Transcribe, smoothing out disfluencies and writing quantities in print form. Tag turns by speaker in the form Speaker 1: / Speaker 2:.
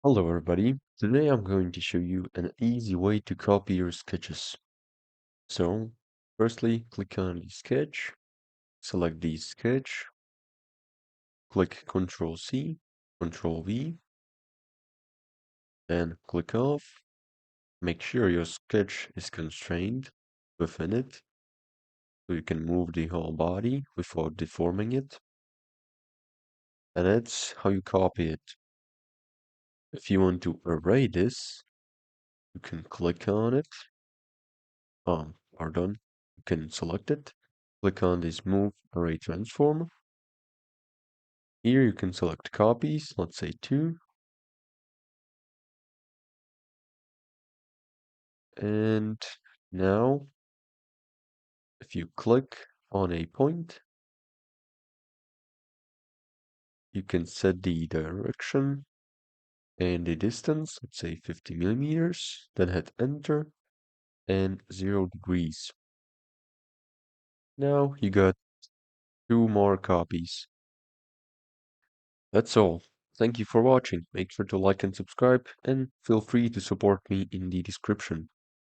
Speaker 1: Hello everybody, today I'm going to show you an easy way to copy your sketches. So, firstly, click on the sketch, select the sketch, click Ctrl C, Ctrl V, and click off. Make sure your sketch is constrained within it, so you can move the whole body without deforming it. And that's how you copy it. If you want to array this, you can click on it. Pardon. You can select it. Click on this Move Array Transform. Here you can select copies, let's say 2. And now, if you click on a point, you can set the direction and the distance, let's say 50 millimeters, then hit Enter and 0 degrees. Now you got 2 more copies. That's all. Thank you for watching. Make sure to like and subscribe, and feel free to support me in the description.